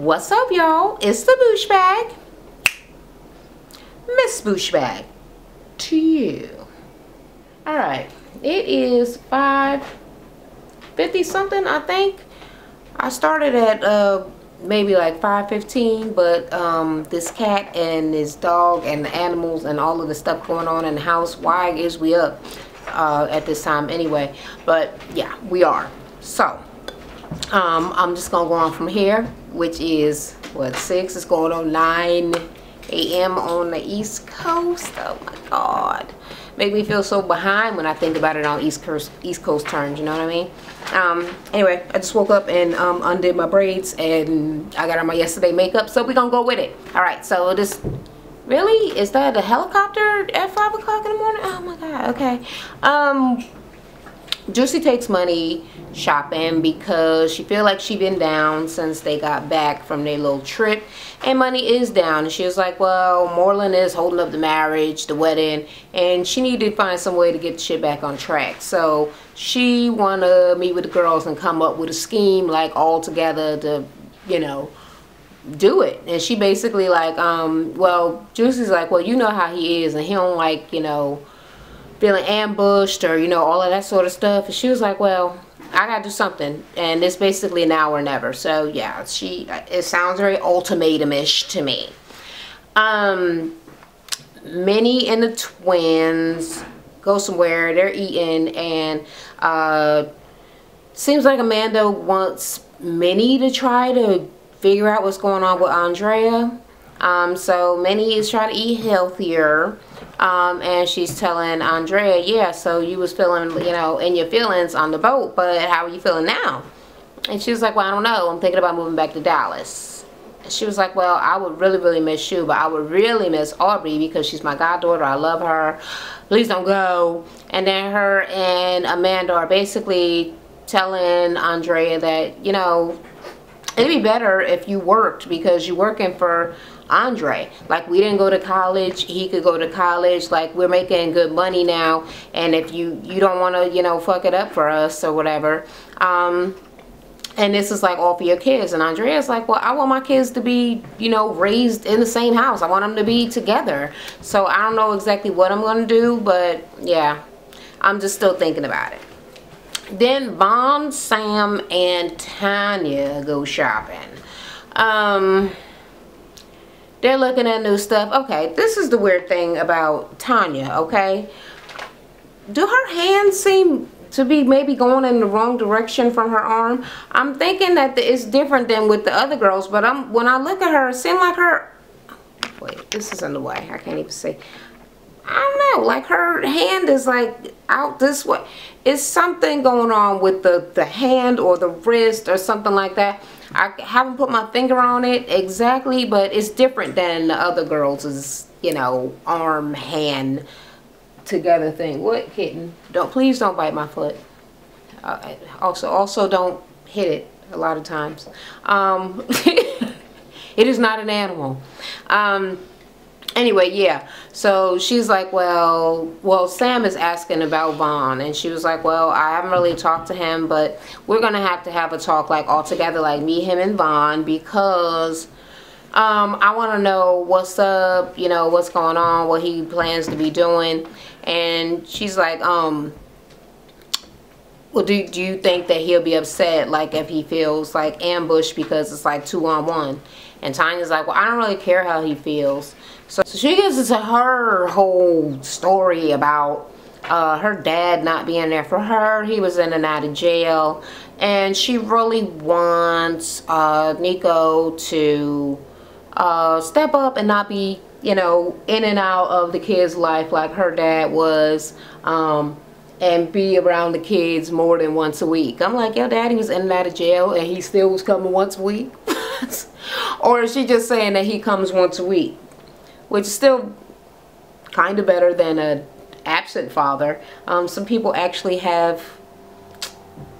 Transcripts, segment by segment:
What's up, y'all? It's the Boosh Bag. Miss Boosh Bag to you. Alright, it is 5:50 something, I think. I started at maybe like 5:15, but this cat and this dog and the animals and all of the stuff going on in the house, why is we up at this time anyway? But yeah, we are. So I'm just gonna go on from here, which is what, 6, it's going on 9 a.m. on the East Coast. Oh my god, make me feel so behind when I think about it on East Coast terms, you know what I mean? Anyway, I just woke up and undid my braids, and I got on my yesterday makeup, so we're gonna go with it. All right, so this really, is that a helicopter at 5 o'clock in the morning? Oh my god. Okay. Juicy takes Money shopping because she feel like she been down since they got back from their little trip, and Money is down, and she was like, well, Moreland is holding up the marriage, the wedding, and she needed to find some way to get the shit back on track. So she wanna meet with the girls and come up with a scheme, like all together to, you know, do it. And she basically like, well, Juicy's like, well, you know how he is, and he don't like, you know, feeling ambushed or, you know, all of that sort of stuff. And she was like, well, I gotta do something, and it's basically now or never. So yeah, it sounds very ultimatum-ish to me. Minnie and the twins go somewhere, they're eating, and seems like Amanda wants Minnie to try to figure out what's going on with Andrea. So Minnie is trying to eat healthier, and she's telling Andrea, yeah, so you was feeling, you know, in your feelings on the boat, but how are you feeling now? And she was like, well, I don't know, I'm thinking about moving back to Dallas. And she was like, well, I would really, really miss you, but I would really miss Aubrey because she's my goddaughter, I love her, please don't go. And then her and Amanda are basically telling Andrea that, you know, it'd be better if you worked because you're working for Andre. Like, we didn't go to college, he could go to college, like, we're making good money now, and if you don't want to, you know, fuck it up for us or whatever, and this is like all for your kids. And Andrea's like, well, I want my kids to be, you know, raised in the same house, I want them to be together. So I don't know exactly what I'm gonna do, but yeah, I'm just still thinking about it. Then Vaughn, Sam, and Tanya go shopping. They're looking at new stuff. Okay, this is the weird thing about Tanya, okay? Do her hands seem to be maybe going in the wrong direction from her arm? I'm thinking that it's different than with the other girls, but when I look at her, it seems like her... Wait, this is in the way. I can't even see. I don't know, like her hand is like out this way. It's something going on with the hand or the wrist or something like that. I haven't put my finger on it exactly, but it's different than the other girls', you know, arm, hand together thing. What, kitten? Please don't bite my foot. Also don't hit it a lot of times. It is not an animal. Anyway, yeah, so she's like, well, Sam is asking about Vaughn, and she was like, well, I haven't really talked to him, but we're gonna have a talk, like, all together, like me, him, and Vaughn, because I want to know what's up, you know, what's going on, what he plans to be doing. And she's like, well, do you think that he'll be upset, like, if he feels like ambushed because it's like 2-on-1? And Tanya's like, well, I don't really care how he feels. So she gets into her whole story about her dad not being there for her. He was in and out of jail, and she really wants Nico to step up and not be, you know, in and out of the kids' life like her dad was, and be around the kids more than once a week. I'm like, your daddy was in and out of jail and he still was coming once a week? Or is she just saying that he comes once a week? Which is still kind of better than an absent father. Some people actually have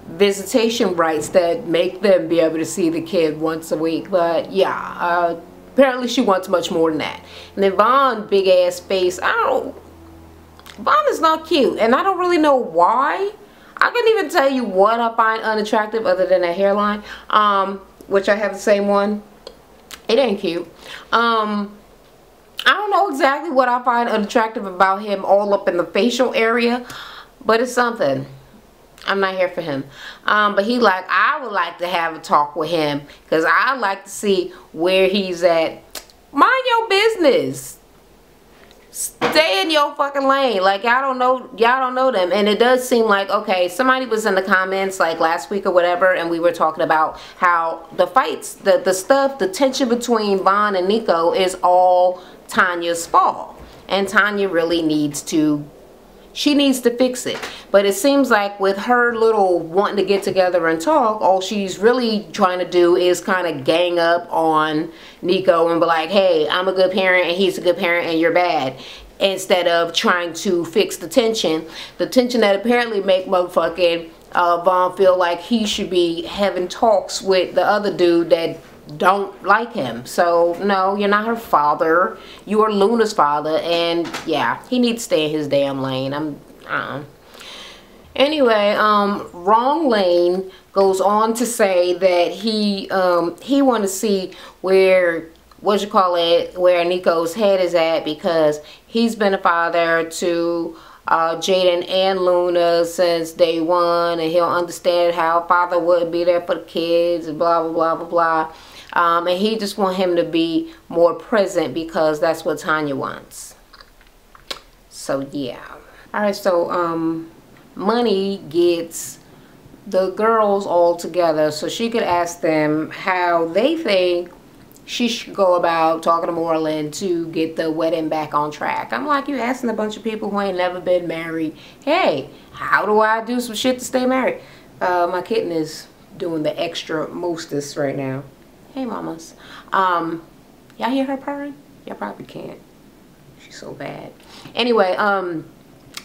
visitation rights that make them be able to see the kid once a week. But yeah, apparently she wants much more than that. And then Vaughn, big ass face, Vaughn is not cute, and I don't really know why. I couldn't even tell you what I find unattractive other than that hairline, which I have the same one. It ain't cute. I don't know exactly what I find unattractive about him all up in the facial area, but it's something. I'm not here for him. But he like, I would like to have a talk with him because I like to see where he's at. Mind your business. Stay in your fucking lane. Like, y'all don't know them. And it does seem like, okay, somebody was in the comments like last week or whatever, and we were talking about how the fights, the stuff, the tension between Vaughn and Nico is all Tanya's fault. And Tanya really needs to, she needs to fix it. But it seems like with her little wanting to get together and talk, all she's really trying to do is kind of gang up on Nico and be like, hey, I'm a good parent and he's a good parent and you're bad. Instead of trying to fix the tension. The tension that apparently make motherfucking Vaughn feel like he should be having talks with the other dude that don't like him. So no, you're not her father. You are Luna's father, and yeah, he needs to stay in his damn lane. Anyway, Wrong Lane goes on to say that he want to see where where Nico's head is at, because he's been a father to Jaden and Luna since day one, and he'll understand how a father would be there for the kids and blah blah blah blah blah. And he just want him to be more present because that's what Tanya wants. So yeah. Alright, so Money gets the girls all together so she could ask them how they think she should go about talking to Moreland to get the wedding back on track. I'm like, you asking a bunch of people who ain't never been married, hey, how do I do some shit to stay married? My kitten is doing the extra mostest right now. Hey, mamas. Y'all hear her purring? Y'all probably can't. She's so bad. Anyway,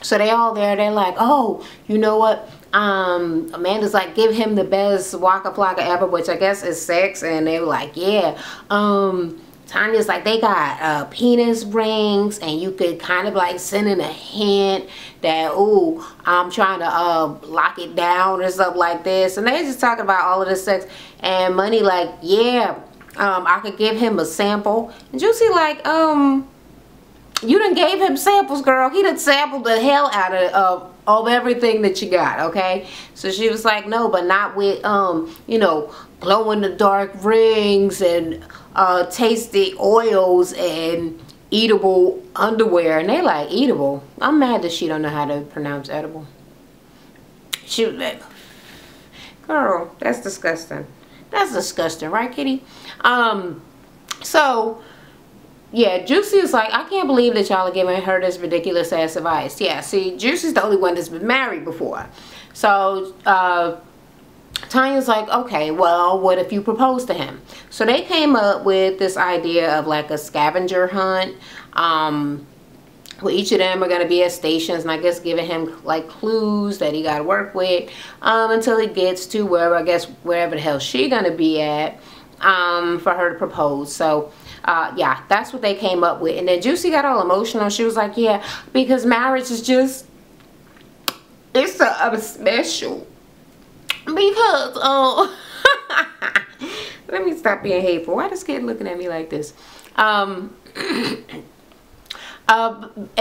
so they all there. They're like, oh, you know what? Amanda's like, give him the best Waka Flocka ever, which I guess is sex. And they were like, yeah. Tanya's like, they got penis rings, and you could kind of like send in a hint that, ooh, I'm trying to lock it down or something like this. And they just talking about all of this sex. And Money like, yeah, I could give him a sample. And Juicy like, you done gave him samples, girl. He done sampled the hell out of everything that you got, okay? So she was like, no, but not with, you know, glow in the dark rings and tasty oils and eatable underwear. And they like, eatable? I'm mad that she don't know how to pronounce edible. She was like, girl, that's disgusting. That's disgusting, right, kitty? So yeah, Juicy is like, I can't believe that y'all are giving her this ridiculous ass advice. Yeah, see, Juicy's the only one that's been married before. So Tanya's like, okay, well, what if you propose to him? So they came up with this idea of like a scavenger hunt. Well, each of them are going to be at stations, and I guess giving him like clues that he got to work with until he gets to wherever, I guess, wherever the hell she going to be at for her to propose. So yeah, that's what they came up with. And then Juicy got all emotional. She was like, yeah, because marriage is just, it's a special. Because, let me stop being hateful. Why this kid looking at me like this? That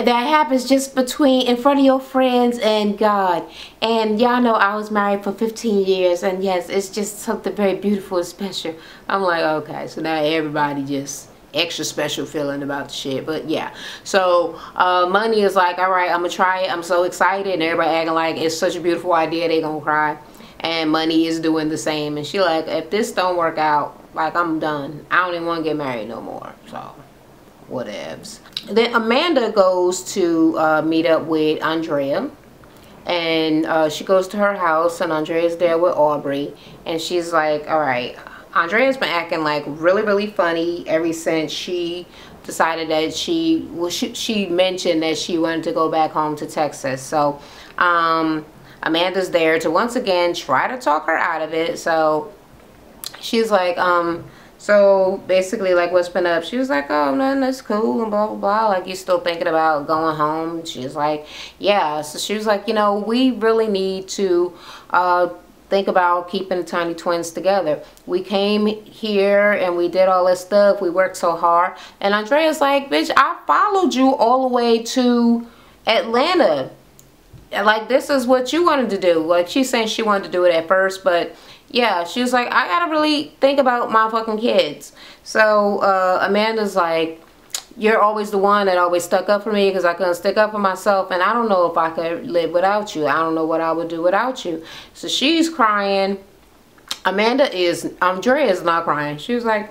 happens just in front of your friends and God. And y'all know I was married for 15 years, and yes, it's just something very beautiful and special. I'm like, okay, so now everybody just extra special feeling about the shit. But yeah, so Money is like, all right, I'm gonna try it. I'm so excited, and everybody acting like it's such a beautiful idea, they gonna cry. And Money is doing the same, and she like, if this don't work out, like, I'm done. I don't even want to get married no more. So whatevs. Then Amanda goes to meet up with Andrea, and she goes to her house, and Andrea's there with Aubrey, and she's like, all right, Andrea's been acting like really funny ever since she decided that she mentioned that she wanted to go back home to Texas. So Amanda's there to once again try to talk her out of it. So she's like, so basically, like, what's been up? She was like, oh, nothing, that's cool, and blah, blah, blah. Like, you still thinking about going home? She's like, yeah. So she was like, you know, we really need to think about keeping the tiny twins together. We came here and we did all this stuff. We worked so hard. And Andrea's like, bitch, I followed you all the way to Atlanta. Like, this is what you wanted to do. Like, she's saying she wanted to do it at first, but yeah, she was like, I gotta really think about my fucking kids. So Amanda's like, you're always the one that always stuck up for me because I couldn't stick up for myself, and I don't know if I could live without you. I don't know what I would do without you. So she's crying. Andrea is not crying. She was like,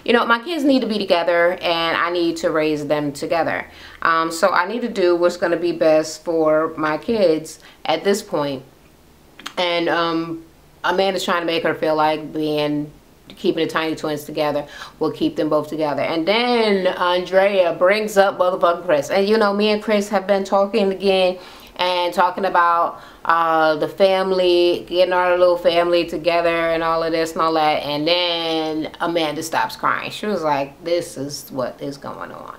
you know, my kids need to be together and I need to raise them together. So I need to do what's going to be best for my kids at this point. And Amanda's trying to make her feel like keeping the tiny twins together will keep them both together. And then Andrea brings up motherfucking Chris. And you know, me and Chris have been talking again and talking about the family, getting our little family together and all of this and all that. And then Amanda stops crying. She was like, this is what is going on.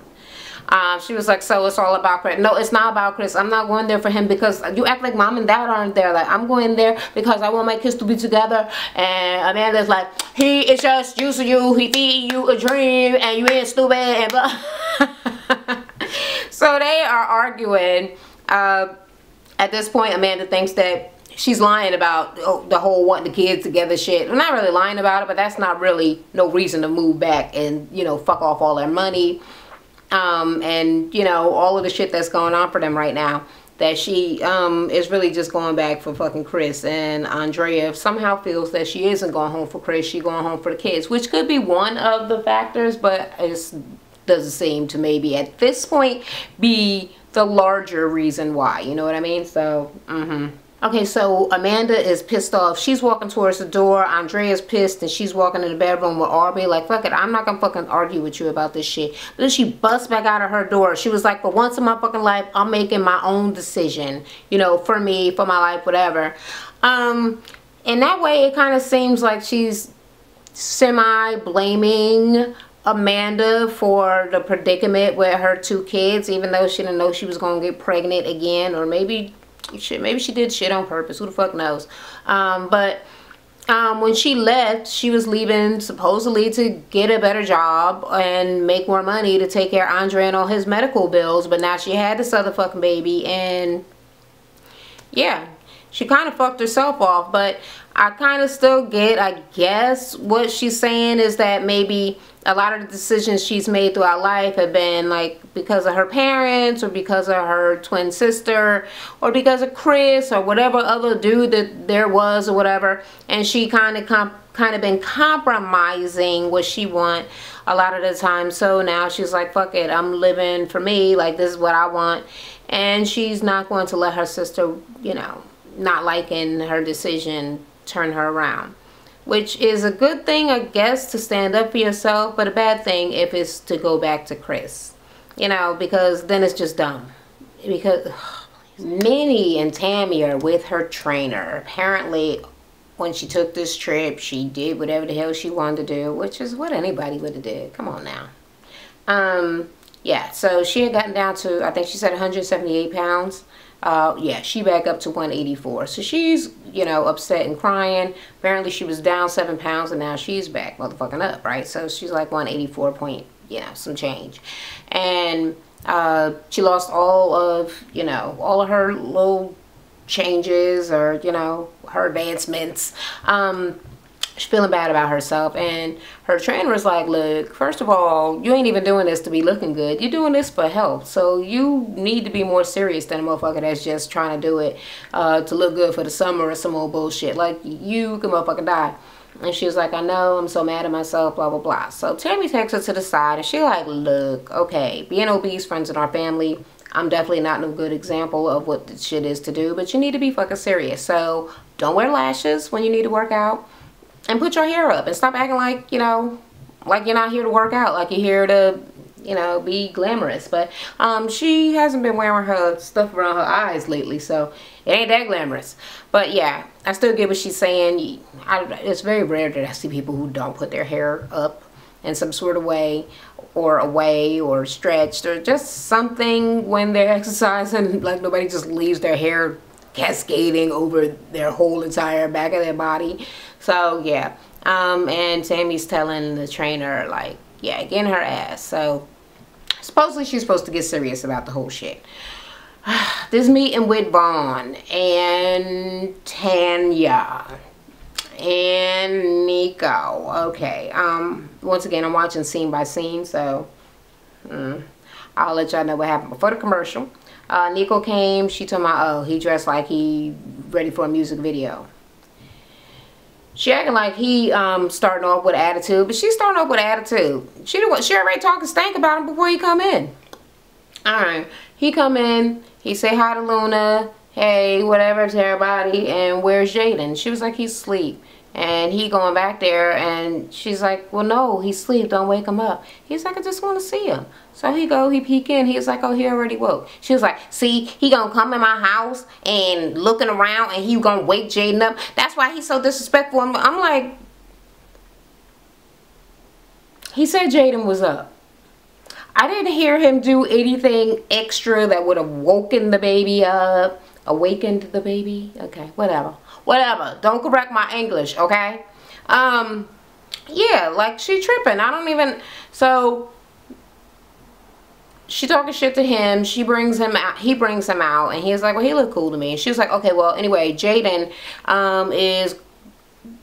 She was like, so it's all about Chris. No, it's not about Chris. I'm not going there for him because you act like mom and dad aren't there. Like, I'm going there because I want my kids to be together. And Amanda's like, he is just used to you. He feed you a dream and you ain't stupid and blah. So they are arguing. At this point, Amanda thinks that she's lying about the whole wanting the kids together shit. I'm not really lying about it, but that's not really no reason to move back and, you know, fuck off all their money. And you know, all of the shit that's going on for them right now, that she is really just going back for fucking Chris. And Andrea somehow feels that she isn't going home for Chris, she's going home for the kids, which could be one of the factors, but it doesn't seem to maybe at this point be the larger reason why, you know what I mean? So okay, so Amanda is pissed off. She's walking towards the door. Andrea's pissed and she's walking in the bedroom with Aubrey like, fuck it, I'm not gonna fucking argue with you about this shit. But then she busts back out of her door. She was like, for once in my fucking life, I'm making my own decision, you know, for me, for my life, whatever. In that way, it kind of seems like she's semi-blaming Amanda for the predicament with her two kids, even though she didn't know she was gonna get pregnant again. Or maybe she did shit on purpose, who the fuck knows. But when she left, she was leaving supposedly to get a better job and make more money to take care of Andre and all his medical bills. But now she had this other fucking baby, and yeah, she kind of fucked herself off. But I kind of still get, I guess, what she's saying is that maybe a lot of the decisions she's made throughout life have been like because of her parents, or because of her twin sister, or because of Chris, or whatever other dude that there was, or whatever. And she kind of been compromising what she want a lot of the time. So now she's like, fuck it, I'm living for me, like this is what I want. And she's not going to let her sister, you know, not liking her decision, turn her around. Which is a good thing, I guess, to stand up for yourself, but a bad thing if it's to go back to Chris. You know, because then it's just dumb. Because Minnie and Tammy are with her trainer. Apparently, when she took this trip, she did whatever the hell she wanted to do, which is what anybody would have did. Come on now. Yeah, so she had gotten down to, I think she said 178 pounds. Yeah, she back up to 184. So she's, you know, upset and crying. Apparently she was down 7 pounds and now she's back motherfucking up, right? So she's like 184 point, you know, some change. And she lost all of, you know, all of her little changes, or, you know, her advancements. She's feeling bad about herself, and her trainer was like, look, first of all, you ain't even doing this to be looking good. You're doing this for health, so you need to be more serious than a motherfucker that's just trying to do it to look good for the summer or some old bullshit. Like, you can motherfucking die. And she was like, I know, I'm so mad at myself, blah, blah, blah. So Tammy takes her to the side, and she like, look, okay, being obese runs in our family. I'm definitely not no good example of what the shit is to do, but you need to be fucking serious. So don't wear lashes when you need to work out. And put your hair up and stop acting like, you know, like you're not here to work out, like you're here to, you know, be glamorous. But she hasn't been wearing her stuff around her eyes lately, so it ain't that glamorous. But yeah, I still get what she's saying. It's very rare that I see people who don't put their hair up in some sort of way, or away, or stretched, or just something when they're exercising. Like, nobody just leaves their hair cascading over their whole entire back of their body. So yeah, and Tammy's telling the trainer, like, yeah, getting her ass. So supposedly she's supposed to get serious about the whole shit. This meeting with Vaughn and Tanya and Nico. Okay, once again, I'm watching scene by scene, so I'll let y'all know what happened before the commercial. Nico came. She told me, oh, he dressed like he ready for a music video. She acting like he starting off with attitude, but she's starting off with attitude. She already talking stank about him before he come in. Alright, he come in, he say hi to Luna, hey, whatever to everybody, and where's Jaden? She was like, he's asleep. And he going back there, and she's like, well, no, he's asleep, don't wake him up. He's like, I just want to see him. So he peek in, he's like, oh, he already woke. She was like, see, he gonna come in my house and looking around, and he gonna wake Jaden up. That's why he's so disrespectful. I'm like, he said Jaden was up. I didn't hear him do anything extra that would have woken the baby up, awakened the baby. Okay, whatever. Whatever. Don't correct my English, okay? Yeah, like, she tripping. I don't even... So, she talking shit to him. She brings him out. He brings him out. And he's like, well, he look cool to me. And she was like, okay, well, anyway, Jaden is...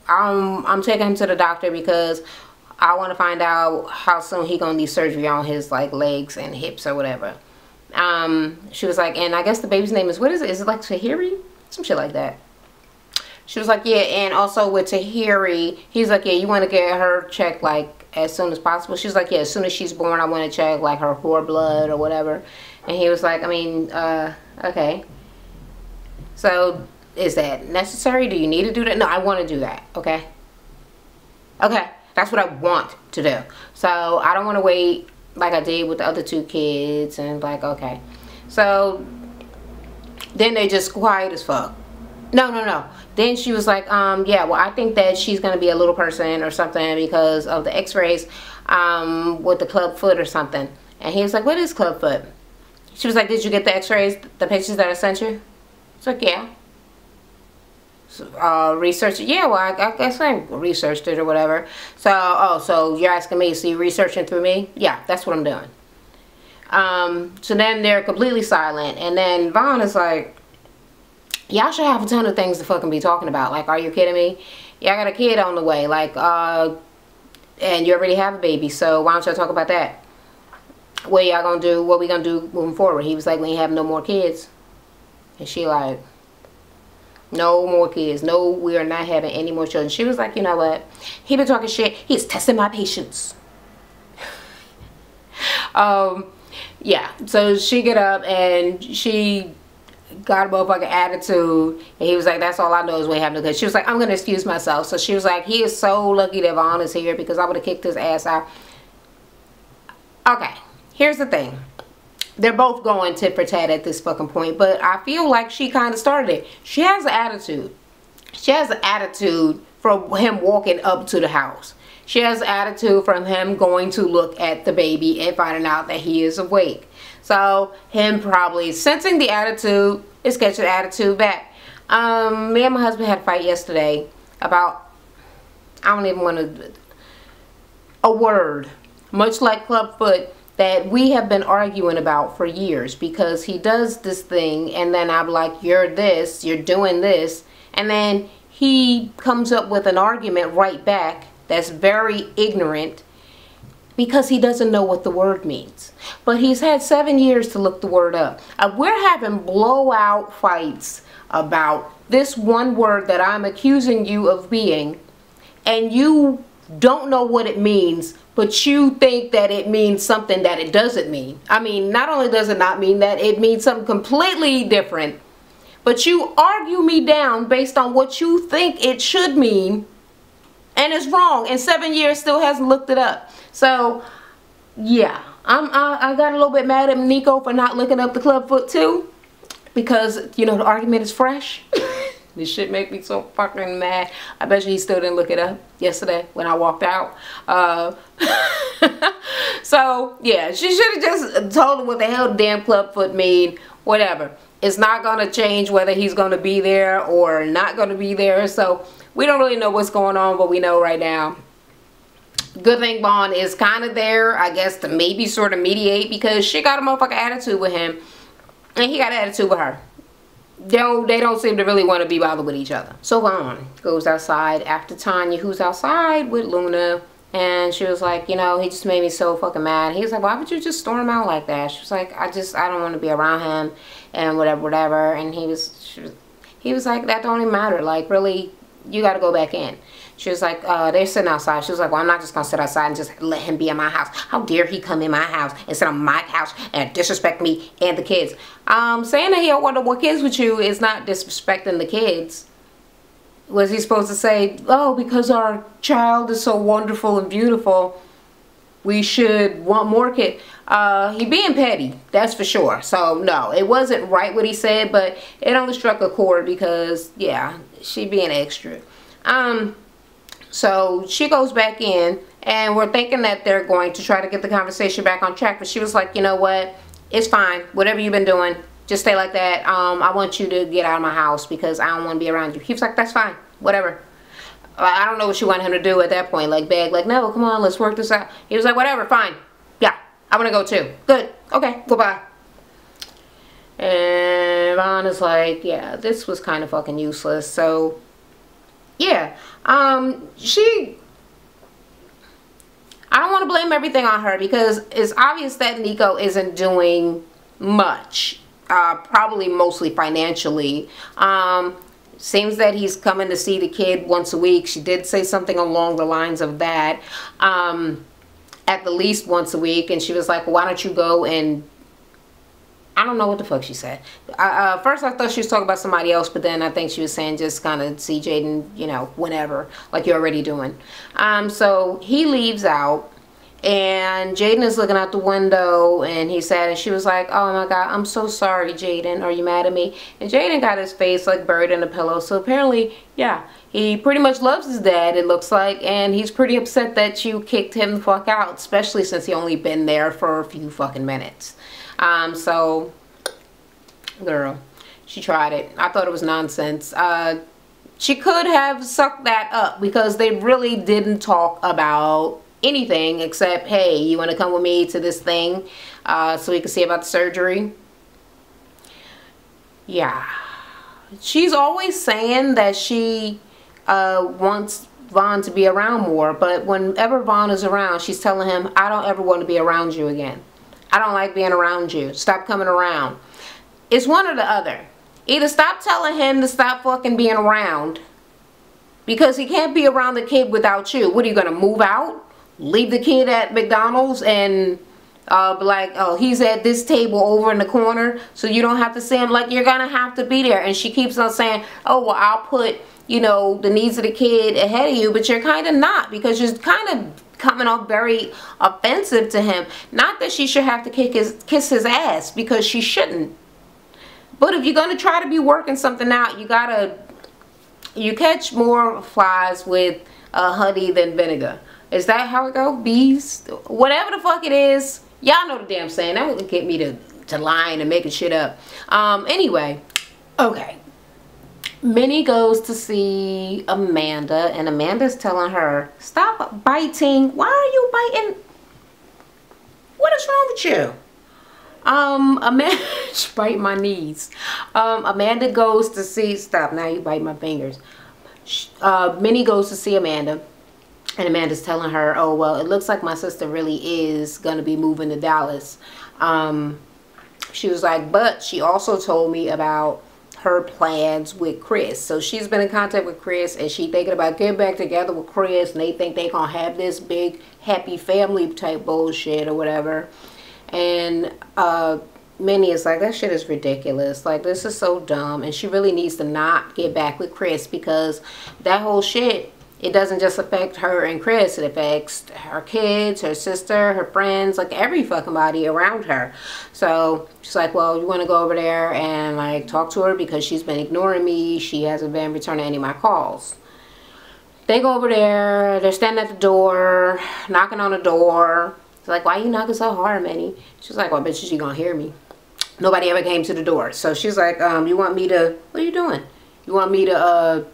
I'm taking him to the doctor because I want to find out how soon he gonna need surgery on his, like, legs and hips or whatever. She was like, and I guess the baby's name is... What is it? Is it like Tahiri? Some shit like that. She was like, yeah, and also with Tahiri, he's like, yeah, you want to get her checked, like, as soon as possible? She's like, yeah, as soon as she's born, I want to check, like, her whore blood or whatever. And he was like, I mean, okay. So, is that necessary? Do you need to do that? No, I want to do that, okay? Okay, that's what I want to do. So, I don't want to wait like I did with the other two kids, and, like, okay. So, then they just quiet as fuck. No. Then she was like, yeah, well, I think that she's going to be a little person or something because of the x-rays with the club foot or something. And he was like, what is club foot? She was like, did you get the x-rays, the pictures that I sent you? It's like, yeah. So, research it. Yeah, well, I guess I researched it or whatever. So, oh, so you're asking me, so you're researching through me? Yeah, that's what I'm doing. So then they're completely silent. And then Vaughn is like, y'all should have a ton of things to fucking be talking about. Like, are you kidding me? Y'all got a kid on the way. Like, and you already have a baby. So why don't y'all talk about that? What y'all gonna do? What we gonna do moving forward? He was like, we ain't have no more kids. And she like, no more kids. No, we are not having any more children. She was like, you know what? He been talking shit. He's testing my patience. Yeah. So she get up and she got a motherfucking attitude, and he was like, that's all I know is what happened. Because she was like, I'm gonna excuse myself. So she was like, he is so lucky that Vaughn is here because I would have kicked his ass out. Okay, here's the thing, they're both going tit for tat at this fucking point, but I feel like she kind of started it. She has an attitude. She has an attitude from him walking up to the house. She has an attitude from him going to look at the baby and finding out that he is awake. So, him probably sensing the attitude is catching the attitude back. Me and my husband had a fight yesterday about, I don't even want to, a word, much like clubfoot, that we have been arguing about for years, because he does this thing and then I'm like, you're this, you're doing this, and then he comes up with an argument right back that's very ignorant, because he doesn't know what the word means. But he's had 7 years to look the word up. We're having blowout fights about this one word that I'm accusing you of being, and you don't know what it means, but you think that it means something that it doesn't mean. I mean, not only does it not mean that, it means something completely different, but you argue me down based on what you think it should mean, and it's wrong, and 7 years still hasn't looked it up. So, yeah, I got a little bit mad at Nico for not looking up the clubfoot too, because, you know, the argument is fresh. This shit make me so fucking mad. I bet you he still didn't look it up yesterday when I walked out. So yeah, she should have just told him what the hell damn clubfoot mean. Whatever. It's not gonna change whether he's gonna be there or not gonna be there. So we don't really know what's going on, but we know right now. Good thing Vaughn is kind of there, I guess, to maybe sort of mediate, because she got a motherfucking attitude with him and he got an attitude with her. They don't seem to really want to be bothered with each other. So Vaughn goes outside after Tanya, who's outside with Luna, and she was like, you know, he just made me so fucking mad. He was like, why would you just storm out like that? She was like, I don't want to be around him and whatever. And he was like, that don't even matter. Like, really, you got to go back in. She was like, they're sitting outside. She was like, well, I'm not just going to sit outside and just let him be in my house. How dare he come in my house and sit on my couch and disrespect me and the kids. Saying that he don't want no more kids with you is not disrespecting the kids. Was he supposed to say, oh, because our child is so wonderful and beautiful, we should want more kids? He being petty, that's for sure. So, no, it wasn't right what he said, but it only struck a chord because, yeah, she being extra. So she goes back in, and we're thinking that they're going to try to get the conversation back on track. But she was like, you know what? It's fine. Whatever you've been doing, just stay like that. I want you to get out of my house because I don't want to be around you. He was like, that's fine. Whatever. I don't know what she wanted him to do at that point. Like, beg, like, no, come on, let's work this out. He was like, whatever, fine. Yeah, I want to go too. Good. Okay, goodbye. And Vaughn is like, yeah, this was kind of fucking useless. So, yeah. I don't want to blame everything on her because it's obvious that Nico isn't doing much. Probably mostly financially. Seems that he's coming to see the kid once a week. She did say something along the lines of that. At the least once a week. And she was like, well, why don't you go and... I don't know what the fuck she said. First I thought she was talking about somebody else, but then I think she was saying just kind of see Jaden, you know, whenever, like you're already doing. So he leaves out, and Jaden is looking out the window, and he's sad, and she was like, oh my God, I'm so sorry, Jaden. Are you mad at me? And Jaden got his face like buried in a pillow. So apparently, yeah, he pretty much loves his dad, it looks like, and he's pretty upset that you kicked him the fuck out, especially since he only been there for a few fucking minutes. So, girl, she tried it. I thought it was nonsense. She could have sucked that up because they really didn't talk about anything except, hey, you want to come with me to this thing so we can see about the surgery? Yeah. She's always saying that she wants Vaughn to be around more, but whenever Vaughn is around, she's telling him, I don't ever want to be around you again. I don't like being around you. Stop coming around. It's one or the other. Either stop telling him to stop fucking being around, because he can't be around the kid without you. What, are you going to move out? Leave the kid at McDonald's and be like, oh, he's at this table over in the corner, so you don't have to see him? Like, you're going to have to be there. And she keeps on saying, oh, well, I'll put, you know, the needs of the kid ahead of you. But you're kind of not, because you're kind of coming off very offensive to him. Not that she should have to kiss his ass, because she shouldn't. But if you're going to try to be working something out, you catch more flies with honey than vinegar. Is that how it goes? Bees? Whatever the fuck it is. Y'all know the damn saying. That wouldn't get me to lying and making shit up. Anyway. Okay. Minnie goes to see Amanda, and Amanda's telling her, stop biting. Why are you biting? What is wrong with you? Amanda, bite my knees. Amanda goes to see, stop, now you bite my fingers. Minnie goes to see Amanda, and Amanda's telling her, oh, well, it looks like my sister really is going to be moving to Dallas. She was like, but she also told me about her plans with Chris. So she's been in contact with Chris, and she thinking about getting back together with Chris, and they think they gonna have this big happy family type bullshit or whatever. And Minnie is like, that shit is ridiculous. Like, this is so dumb, and she really needs to not get back with Chris, because that whole shit, it doesn't just affect her and Chris, it affects her kids, her sister, her friends, like every fucking body around her. So she's like, well, you want to go over there and like talk to her, because she's been ignoring me. She hasn't been returning any of my calls. They go over there, they're standing at the door, knocking on the door, It's like, why you knocking so hard, Minnie? She's like, well, I bet she gonna hear me. Nobody ever came to the door. So she's like, you want me to, what are you doing? You want me to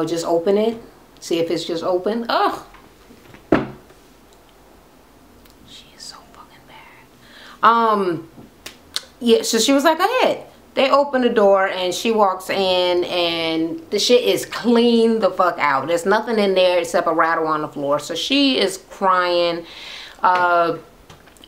just open it? See if it's just open? Oh. She is so fucking bad. Yeah, so she was like, go ahead. They open the door and she walks in and the shit is clean the fuck out. There's nothing in there except a rattle on the floor. So she is crying.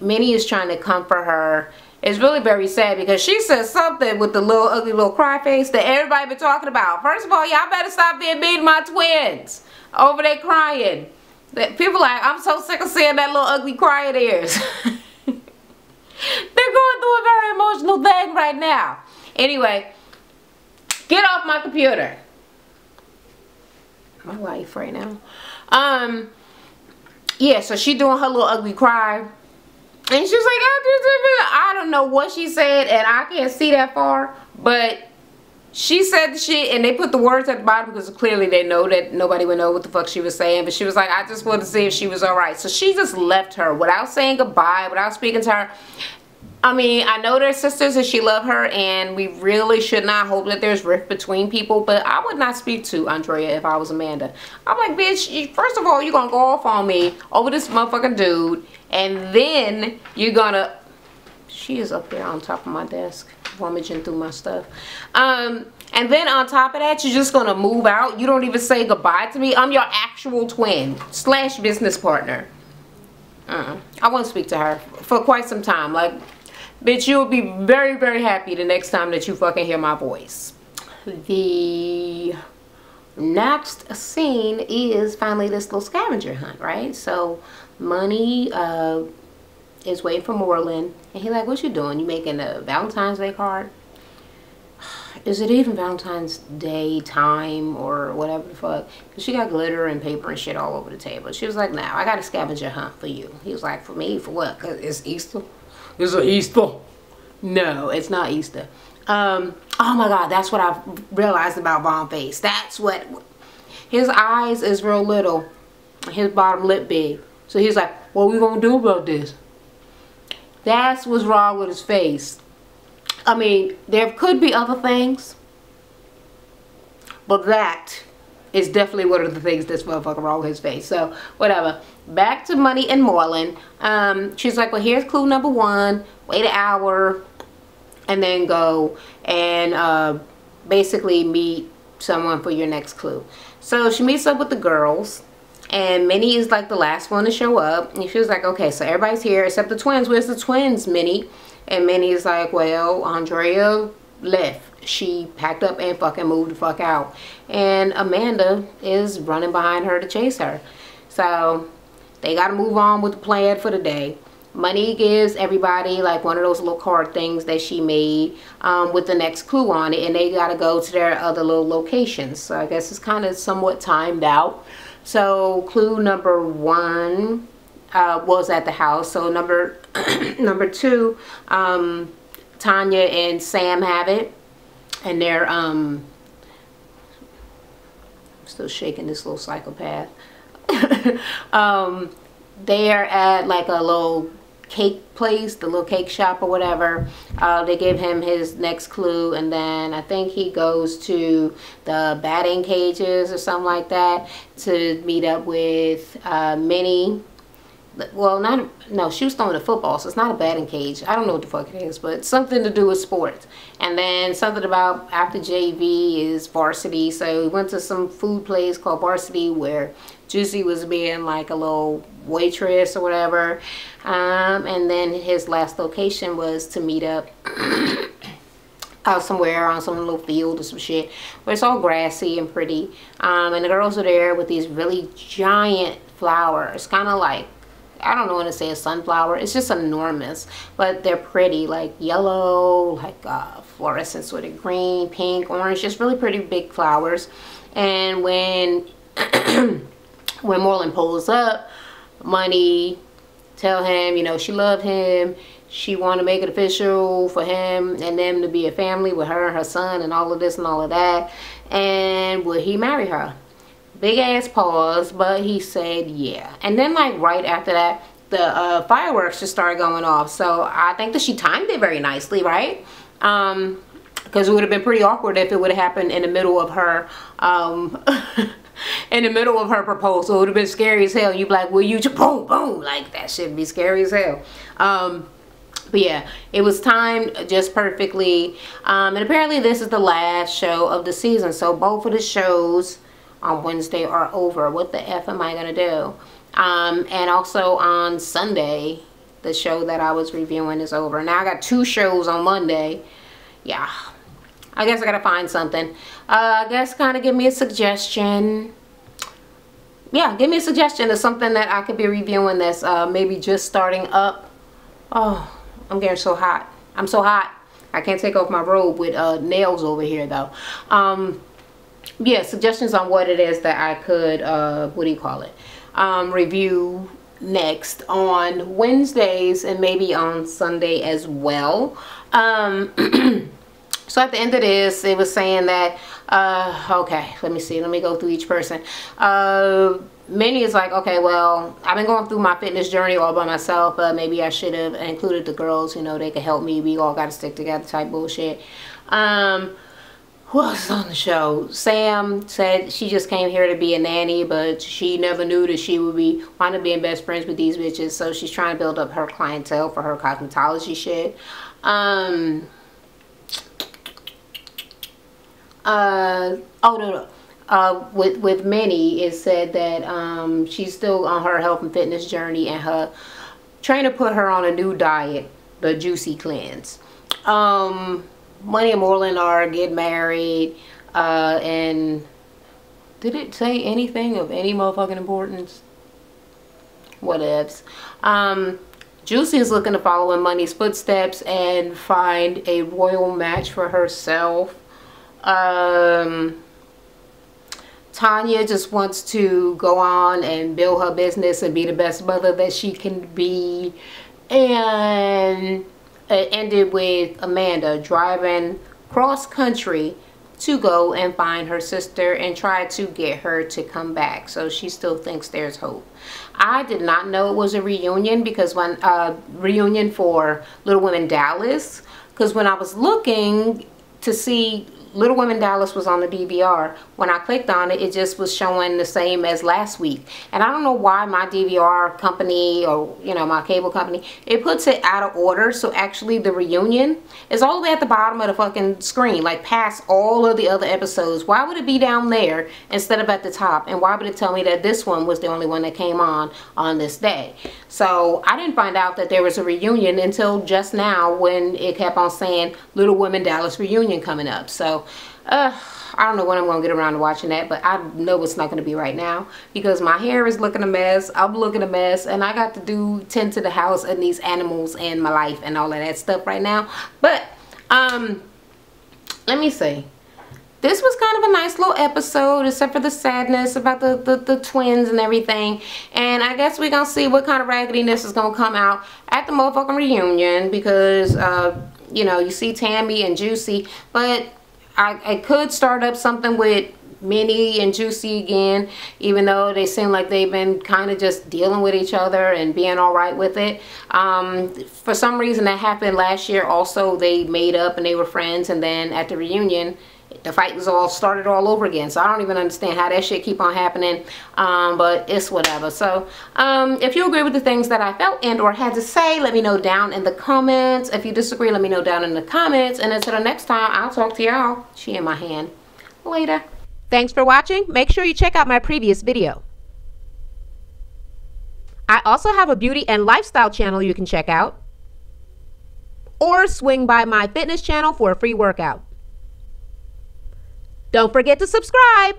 Minnie is trying to comfort her. It's really very sad because she says something with the little ugly little cry face that everybody been talking about. First of all, y'all better stop being mean to my twins over there crying. That people like, I'm so sick of seeing that little ugly cry of theirs. They're going through a very emotional thing right now. Anyway, get off my computer. My life right now. Yeah, so she doing her little ugly cry. And she was like, I don't know what she said, and I can't see that far, but she said the shit, and they put the words at the bottom because clearly they know that nobody would know what the fuck she was saying. But she was like, I just wanted to see if she was alright. So she just left her without saying goodbye, without speaking to her. I mean, I know they're sisters and she loved her, and we really should not hope that there's rift between people, but I would not speak to Andrea if I was Amanda. I'm like, bitch, first of all, you're gonna go off on me over this motherfucking dude, and then you're gonna... She is up there on top of my desk, rummaging through my stuff. And then on top of that, you're just gonna move out. You don't even say goodbye to me. I'm your actual twin / business partner. I won't speak to her for quite some time. Like, bitch, you'll be very, very happy the next time that you fucking hear my voice. The next scene is finally this little scavenger hunt, right? So Money is waiting for Moreland, and he's like, what you doing? You making a Valentine's Day card? Is it even Valentine's Day time or whatever the fuck? Because she got glitter and paper and shit all over the table. She was like, nah, I got a scavenger hunt for you. He was like, for me? For what? Because it's Easter? Is it Easter? No, it's not Easter. Oh my God, that's what I realized about Von Face. That's what... His eyes is real little. His bottom lip big. So he's like, what we gonna do about this? That's what's wrong with his face. I mean, there could be other things, but that is definitely one of the things that's motherfucking wrong with his face. So, whatever. Back to Money and Moreland. She's like, well, here's clue number 1. Wait an hour, and then go and basically meet someone for your next clue. So, she meets up with the girls. And Minnie is like the last one to show up. And she was like, okay, so everybody's here except the twins. Where's the twins, Minnie? And Minnie's like, well, Andrea left. She packed up and fucking moved the fuck out. And Amanda is running behind her to chase her. So they got to move on with the plan for the day. Money gives everybody like one of those little card things that she made with the next clue on it. And they got to go to their other little locations. So I guess it's kind of somewhat timed out. So clue number 1 was at the house. So number 2, Tanya and Sam have it, and they're still shaking this little psychopath. They're at like a little cake place, the little cake shop or whatever. They give him his next clue, and then I think he goes to the batting cages or something like that to meet up with Minnie. Well, no, she was throwing a football, so it's not a batting cage. I don't know what the fuck it is, but something to do with sports. And then something about after JV is varsity. So we went to some food place called Varsity where Juicy was being like a little waitress or whatever. And then his last location was to meet up out somewhere on some little field or some shit where it's all grassy and pretty. And the girls are there with these really giant flowers, kind of like, I don't know what to say, a sunflower. It's just enormous, but they're pretty, like yellow, like fluorescent sort of green, pink, orange, just really pretty big flowers. And when when Moreland pulls up, Money tell him, you know, she loved him. She wanted to make it official for him and them to be a family with her and her son and all of this and all of that. And would he marry her? big ass pause, but he said yeah. And then like right after that, the fireworks just started going off. So I think that she timed it very nicely, right? Because it would have been pretty awkward if it would have happened in the middle of her in the middle of her proposal. It would have been scary as hell. You'd be like, will you just boom boom, like that should be scary as hell. But yeah, it was timed just perfectly. And apparently this is the last show of the season, so both of the shows on Wednesday are over. What the F am I gonna do? And also on Sunday, the show that I was reviewing is over. Now I got 2 shows on Monday. Yeah, I guess I gotta find something. I guess kind of give me a suggestion. Yeah, give me a suggestion of something that I could be reviewing that's maybe just starting up. Oh, I'm getting so hot. I'm so hot. I can't take off my robe with nails over here though. Yeah, suggestions on what it is that I could, what do you call it? Review next on Wednesdays and maybe on Sunday as well. So at the end of this, it was saying that, okay, let me see. Let me go through each person. Minnie is like, okay, well, I've been going through my fitness journey all by myself. Maybe I should have included the girls. You know, they could help me. We all got to stick together type bullshit. Who else is on the show? Sam said she just came here to be a nanny, but she never knew that she would be wind up being best friends with these bitches. So she's trying to build up her clientele for her cosmetology shit. Oh no. With Minnie, it said that she's still on her health and fitness journey, and her trainer put her on a new diet, the Juicy Cleanse. Money and Moreland are getting married, and did it say anything of any motherfucking importance? Whatevs. Juicy is looking to follow in Money's footsteps and find a royal match for herself. Tanya just wants to go on and build her business and be the best mother that she can be. And it ended with Amanda driving cross country to go and find her sister and try to get her to come back. So she still thinks there's hope. I did not know it was a reunion, because when reunion for Little Women Dallas, because when I was looking to see Little Women Dallas was on the DVR, when I clicked on it, it just was showing the same as last week. And I don't know why my DVR company, or you know, my cable company, it puts it out of order. So actually the reunion is all the way at the bottom of the fucking screen, like past all of the other episodes. Why would it be down there instead of at the top? And why would it tell me that this one was the only one that came on this day? So I didn't find out that there was a reunion until just now, when it kept on saying Little Women Dallas reunion coming up. So I don't know when I'm gonna get around to watching that, but I know it's not gonna be right now, because my hair is looking a mess, I'm looking a mess, and I got to do tend to the house and these animals and my life and all of that stuff right now. But let me see. This was kind of a nice little episode, except for the sadness about the twins and everything. And I guess we're gonna see what kind of raggediness is gonna come out at the motherfucking reunion, because you know, you see Tammy and Juicy, but I could start up something with Minnie and Juicy again, even though they seem like they've been kind of just dealing with each other and being all right with it. For some reason that happened last year also. They made up and they were friends, and then at the reunion the fight was all started all over again. So I don't even understand how that shit keep on happening, but it's whatever. So if you agree with the things that I felt and or had to say, let me know down in the comments. If you disagree, let me know down in the comments. And until the next time, I'll talk to y'all. She in my hand. Later. Thanks for watching. Make sure you check out my previous video. I also have a beauty and lifestyle channel you can check out, or swing by my fitness channel for a free workout. Don't forget to subscribe.